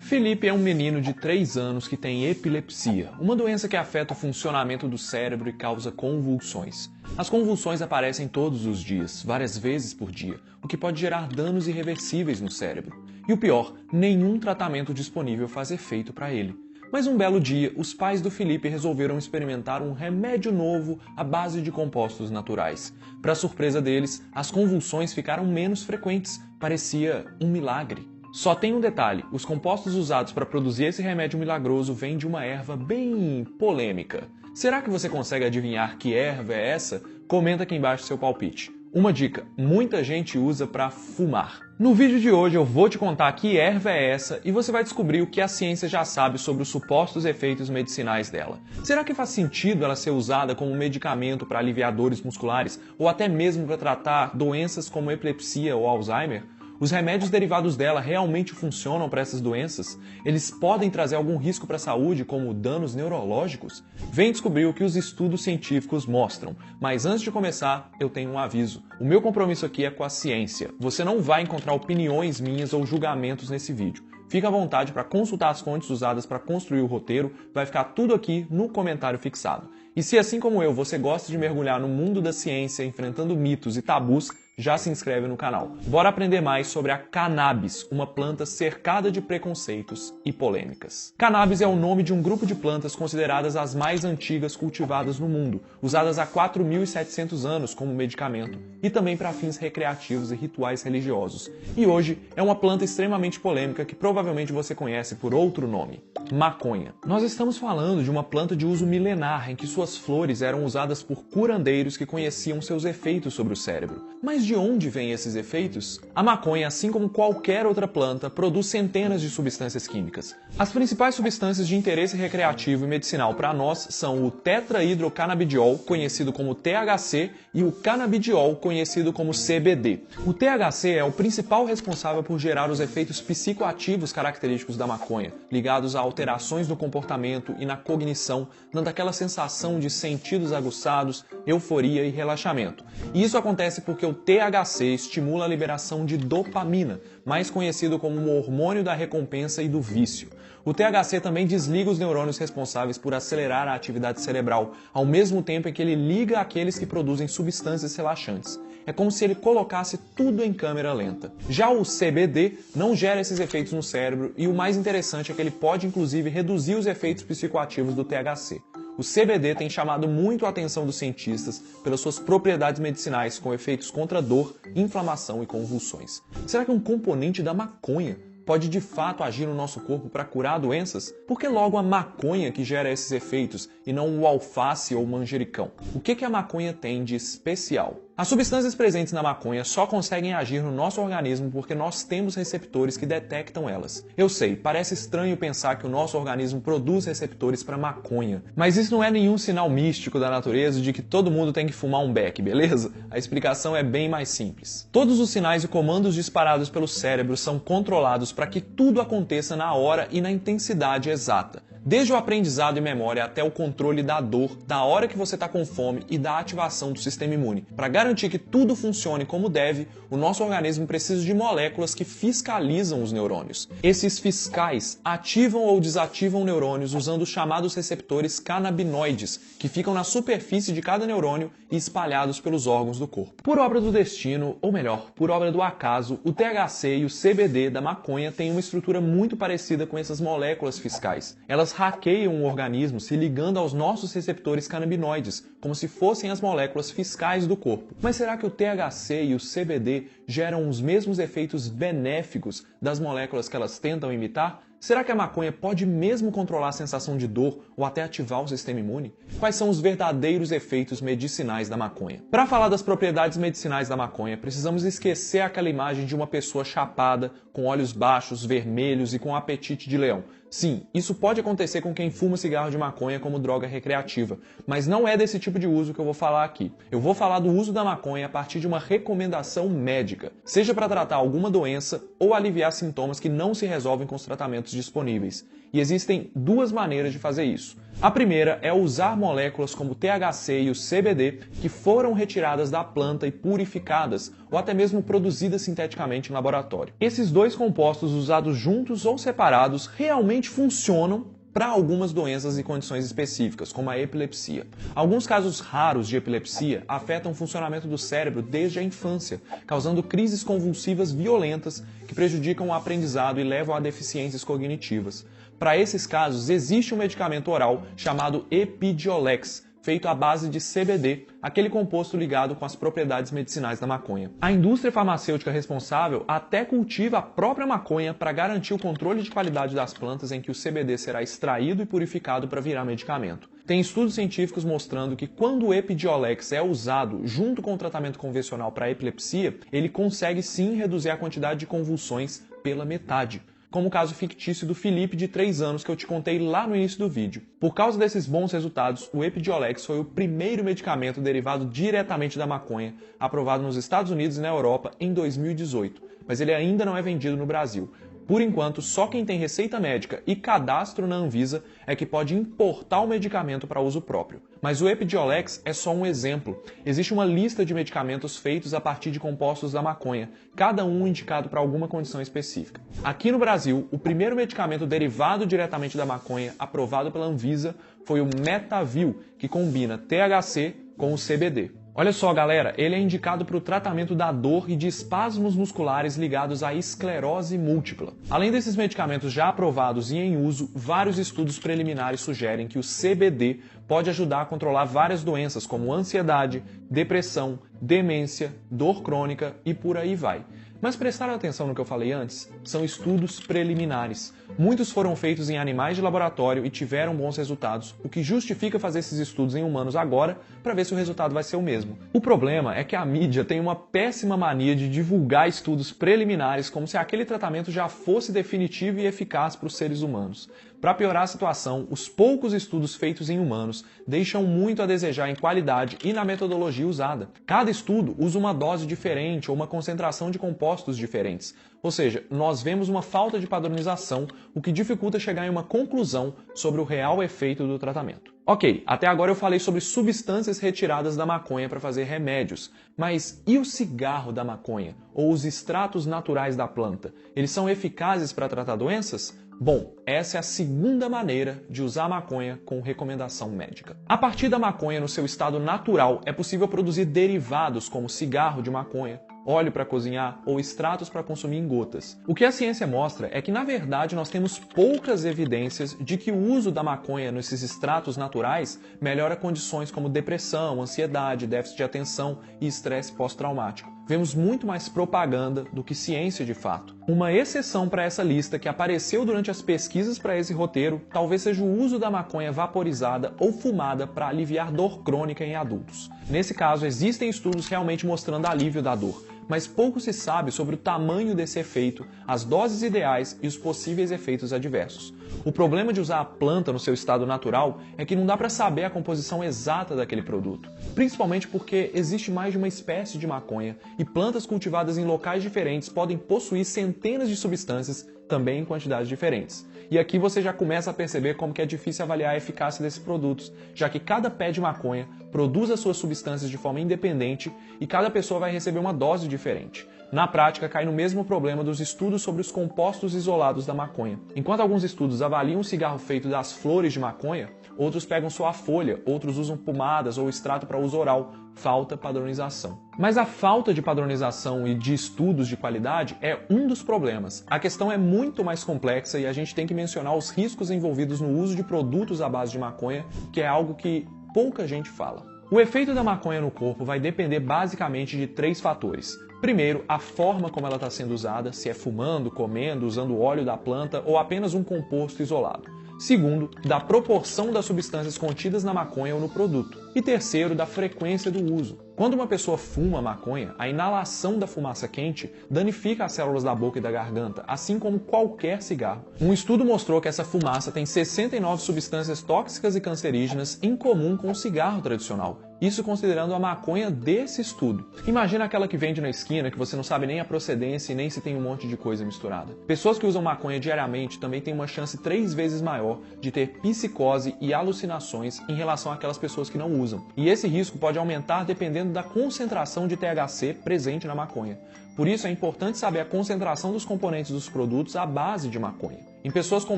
Felipe é um menino de 3 anos que tem epilepsia, uma doença que afeta o funcionamento do cérebro e causa convulsões. As convulsões aparecem todos os dias, várias vezes por dia, o que pode gerar danos irreversíveis no cérebro. E o pior, nenhum tratamento disponível faz efeito para ele. Mas um belo dia, os pais do Felipe resolveram experimentar um remédio novo à base de compostos naturais. Para surpresa deles, as convulsões ficaram menos frequentes, parecia um milagre. Só tem um detalhe, os compostos usados para produzir esse remédio milagroso vêm de uma erva bem polêmica. Será que você consegue adivinhar que erva é essa? Comenta aqui embaixo seu palpite. Uma dica, muita gente usa para fumar. No vídeo de hoje eu vou te contar que erva é essa e você vai descobrir o que a ciência já sabe sobre os supostos efeitos medicinais dela. Será que faz sentido ela ser usada como medicamento para aliviar dores musculares ou até mesmo para tratar doenças como epilepsia ou Alzheimer? Os remédios derivados dela realmente funcionam para essas doenças? Eles podem trazer algum risco para a saúde, como danos neurológicos? Vem descobrir o que os estudos científicos mostram. Mas antes de começar, eu tenho um aviso. O meu compromisso aqui é com a ciência. Você não vai encontrar opiniões minhas ou julgamentos nesse vídeo. Fica à vontade para consultar as fontes usadas para construir o roteiro, vai ficar tudo aqui no comentário fixado. E se assim como eu, você gosta de mergulhar no mundo da ciência, enfrentando mitos e tabus, já se inscreve no canal. Bora aprender mais sobre a cannabis, uma planta cercada de preconceitos e polêmicas. Cannabis é o nome de um grupo de plantas consideradas as mais antigas cultivadas no mundo, usadas há 4.700 anos como medicamento e também para fins recreativos e rituais religiosos. E hoje é uma planta extremamente polêmica que provavelmente você conhece por outro nome, maconha. Nós estamos falando de uma planta de uso milenar em que suas flores eram usadas por curandeiros que conheciam seus efeitos sobre o cérebro. Mas de onde vêm esses efeitos? A maconha, assim como qualquer outra planta, produz centenas de substâncias químicas. As principais substâncias de interesse recreativo e medicinal para nós são o tetrahidrocannabidiol, conhecido como THC, e o cannabidiol, conhecido como CBD. O THC é o principal responsável por gerar os efeitos psicoativos característicos da maconha, ligados a alterações no comportamento e na cognição, dando aquela sensação de sentidos aguçados, euforia e relaxamento. E isso acontece porque o THC estimula a liberação de dopamina, mais conhecido como o hormônio da recompensa e do vício. O THC também desliga os neurônios responsáveis por acelerar a atividade cerebral, ao mesmo tempo em que ele liga aqueles que produzem substâncias relaxantes. É como se ele colocasse tudo em câmera lenta. Já o CBD não gera esses efeitos no cérebro e o mais interessante é que ele pode inclusive reduzir os efeitos psicoativos do THC. O CBD tem chamado muito a atenção dos cientistas pelas suas propriedades medicinais com efeitos contra dor, inflamação e convulsões. Será que um componente da maconha pode de fato agir no nosso corpo para curar doenças? Por que logo a maconha que gera esses efeitos e não o alface ou manjericão? O que a maconha tem de especial? As substâncias presentes na maconha só conseguem agir no nosso organismo porque nós temos receptores que detectam elas. Eu sei, parece estranho pensar que o nosso organismo produz receptores para maconha, mas isso não é nenhum sinal místico da natureza de que todo mundo tem que fumar um beck, beleza? A explicação é bem mais simples. Todos os sinais e comandos disparados pelo cérebro são controlados para que tudo aconteça na hora e na intensidade exata. Desde o aprendizado e memória até o controle da dor, da hora que você está com fome e da ativação do sistema imune. Para garantir que tudo funcione como deve, o nosso organismo precisa de moléculas que fiscalizam os neurônios. Esses fiscais ativam ou desativam neurônios usando os chamados receptores canabinoides, que ficam na superfície de cada neurônio e espalhados pelos órgãos do corpo. Por obra do destino, ou melhor, por obra do acaso, o THC e o CBD da maconha têm uma estrutura muito parecida com essas moléculas fiscais. Elas hackeiam o organismo se ligando aos nossos receptores canabinoides, como se fossem as moléculas fiscais do corpo. Mas será que o THC e o CBD geram os mesmos efeitos benéficos das moléculas que elas tentam imitar? Será que a maconha pode mesmo controlar a sensação de dor ou até ativar o sistema imune? Quais são os verdadeiros efeitos medicinais da maconha? Para falar das propriedades medicinais da maconha, precisamos esquecer aquela imagem de uma pessoa chapada, com olhos baixos, vermelhos e com apetite de leão. Sim, isso pode acontecer com quem fuma cigarro de maconha como droga recreativa, mas não é desse tipo de uso que eu vou falar aqui. Eu vou falar do uso da maconha a partir de uma recomendação médica. médica, seja para tratar alguma doença ou aliviar sintomas que não se resolvem com os tratamentos disponíveis. E existem duas maneiras de fazer isso. A primeira é usar moléculas como o THC e o CBD que foram retiradas da planta e purificadas, ou até mesmo produzidas sinteticamente em laboratório. Esses dois compostos usados juntos ou separados realmente funcionam para algumas doenças e condições específicas, como a epilepsia. Alguns casos raros de epilepsia afetam o funcionamento do cérebro desde a infância, causando crises convulsivas violentas que prejudicam o aprendizado e levam a deficiências cognitivas. Para esses casos, existe um medicamento oral chamado Epidiolex, feito à base de CBD, aquele composto ligado com as propriedades medicinais da maconha. A indústria farmacêutica responsável até cultiva a própria maconha para garantir o controle de qualidade das plantas em que o CBD será extraído e purificado para virar medicamento. Tem estudos científicos mostrando que quando o Epidiolex é usado junto com o tratamento convencional para epilepsia, ele consegue sim reduzir a quantidade de convulsões pela metade, como o caso fictício do Felipe, de 3 anos, que eu te contei lá no início do vídeo. Por causa desses bons resultados, o Epidiolex foi o primeiro medicamento derivado diretamente da maconha, aprovado nos Estados Unidos e na Europa em 2018, mas ele ainda não é vendido no Brasil. Por enquanto, só quem tem receita médica e cadastro na Anvisa é que pode importar o medicamento para uso próprio. Mas o Epidiolex é só um exemplo. Existe uma lista de medicamentos feitos a partir de compostos da maconha, cada um indicado para alguma condição específica. Aqui no Brasil, o primeiro medicamento derivado diretamente da maconha aprovado pela Anvisa foi o Metavil, que combina THC com o CBD. Olha só, galera, ele é indicado para o tratamento da dor e de espasmos musculares ligados à esclerose múltipla. Além desses medicamentos já aprovados e em uso, vários estudos preliminares sugerem que o CBD pode ajudar a controlar várias doenças como ansiedade, depressão, demência, dor crônica e por aí vai. Mas prestaram atenção no que eu falei antes? São estudos preliminares. Muitos foram feitos em animais de laboratório e tiveram bons resultados, o que justifica fazer esses estudos em humanos agora para ver se o resultado vai ser o mesmo. O problema é que a mídia tem uma péssima mania de divulgar estudos preliminares como se aquele tratamento já fosse definitivo e eficaz para os seres humanos. Para piorar a situação, os poucos estudos feitos em humanos deixam muito a desejar em qualidade e na metodologia usada. Cada estudo usa uma dose diferente ou uma concentração de compostos diferentes. Ou seja, nós vemos uma falta de padronização, o que dificulta chegar em uma conclusão sobre o real efeito do tratamento. Ok, até agora eu falei sobre substâncias retiradas da maconha para fazer remédios, mas e o cigarro da maconha, ou os extratos naturais da planta? Eles são eficazes para tratar doenças? Bom, essa é a segunda maneira de usar a maconha com recomendação médica. A partir da maconha no seu estado natural, é possível produzir derivados como cigarro de maconha, óleo para cozinhar ou extratos para consumir em gotas. O que a ciência mostra é que, na verdade, nós temos poucas evidências de que o uso da maconha nesses extratos naturais melhora condições como depressão, ansiedade, déficit de atenção e estresse pós-traumático. Vemos muito mais propaganda do que ciência de fato. Uma exceção para essa lista que apareceu durante as pesquisas para esse roteiro talvez seja o uso da maconha vaporizada ou fumada para aliviar dor crônica em adultos. Nesse caso, existem estudos realmente mostrando alívio da dor, mas pouco se sabe sobre o tamanho desse efeito, as doses ideais e os possíveis efeitos adversos. O problema de usar a planta no seu estado natural é que não dá para saber a composição exata daquele produto, principalmente porque existe mais de uma espécie de maconha e plantas cultivadas em locais diferentes podem possuir centenas de substâncias, também em quantidades diferentes. E aqui você já começa a perceber como que é difícil avaliar a eficácia desses produtos, já que cada pé de maconha produz as suas substâncias de forma independente e cada pessoa vai receber uma dose diferente. Na prática, cai no mesmo problema dos estudos sobre os compostos isolados da maconha. Enquanto alguns estudos avaliam o cigarro feito das flores de maconha, outros pegam só a folha, outros usam pomadas ou extrato para uso oral. Falta padronização. Mas a falta de padronização e de estudos de qualidade é um dos problemas. A questão é muito mais complexa e a gente tem que mencionar os riscos envolvidos no uso de produtos à base de maconha, que é algo que pouca gente fala. O efeito da maconha no corpo vai depender basicamente de 3 fatores. Primeiro, a forma como ela está sendo usada, se é fumando, comendo, usando o óleo da planta ou apenas um composto isolado. Segundo, da proporção das substâncias contidas na maconha ou no produto. E terceiro, da frequência do uso. Quando uma pessoa fuma maconha, a inalação da fumaça quente danifica as células da boca e da garganta, assim como qualquer cigarro. Um estudo mostrou que essa fumaça tem 69 substâncias tóxicas e cancerígenas em comum com o cigarro tradicional. Isso considerando a maconha desse estudo. Imagina aquela que vende na esquina, que você não sabe nem a procedência e nem se tem um monte de coisa misturada. Pessoas que usam maconha diariamente também têm uma chance 3 vezes maior de ter psicose e alucinações em relação àquelas pessoas que não usam. E esse risco pode aumentar dependendo da concentração de THC presente na maconha. Por isso é importante saber a concentração dos componentes dos produtos à base de maconha. Em pessoas com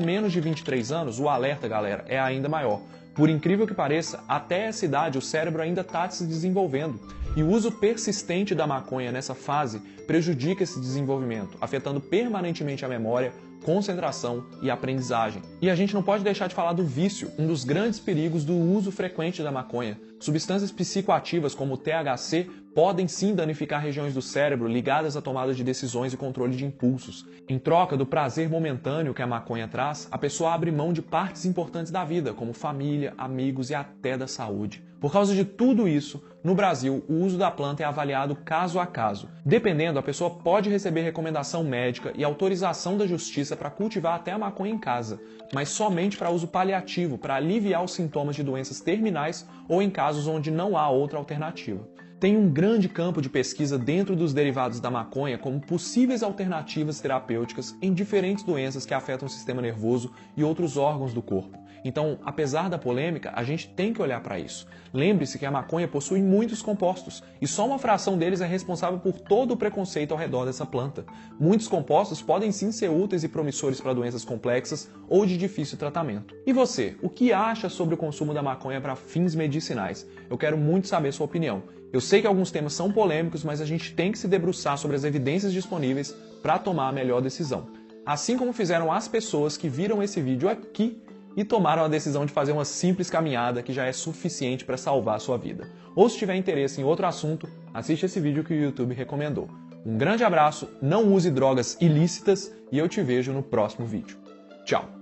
menos de 23 anos, o alerta, galera, é ainda maior. Por incrível que pareça, até essa idade o cérebro ainda está se desenvolvendo. E o uso persistente da maconha nessa fase prejudica esse desenvolvimento, afetando permanentemente a memória, concentração e aprendizagem. E a gente não pode deixar de falar do vício, um dos grandes perigos do uso frequente da maconha. Substâncias psicoativas como o THC podem sim danificar regiões do cérebro ligadas à tomada de decisões e controle de impulsos. Em troca do prazer momentâneo que a maconha traz, a pessoa abre mão de partes importantes da vida, como família, amigos e até da saúde. Por causa de tudo isso, no Brasil, o uso da planta é avaliado caso a caso. Dependendo, a pessoa pode receber recomendação médica e autorização da justiça para cultivar até a maconha em casa, mas somente para uso paliativo, para aliviar os sintomas de doenças terminais ou em casos onde não há outra alternativa. Tem um grande campo de pesquisa dentro dos derivados da maconha como possíveis alternativas terapêuticas em diferentes doenças que afetam o sistema nervoso e outros órgãos do corpo. Então, apesar da polêmica, a gente tem que olhar para isso. Lembre-se que a maconha possui muitos compostos e só uma fração deles é responsável por todo o preconceito ao redor dessa planta. Muitos compostos podem sim ser úteis e promissores para doenças complexas ou de difícil tratamento. E você, o que acha sobre o consumo da maconha para fins medicinais? Eu quero muito saber sua opinião. Eu sei que alguns temas são polêmicos, mas a gente tem que se debruçar sobre as evidências disponíveis para tomar a melhor decisão. Assim como fizeram as pessoas que viram esse vídeo aqui e tomaram a decisão de fazer uma simples caminhada que já é suficiente para salvar a sua vida. Ou se tiver interesse em outro assunto, assiste esse vídeo que o YouTube recomendou. Um grande abraço, não use drogas ilícitas e eu te vejo no próximo vídeo. Tchau!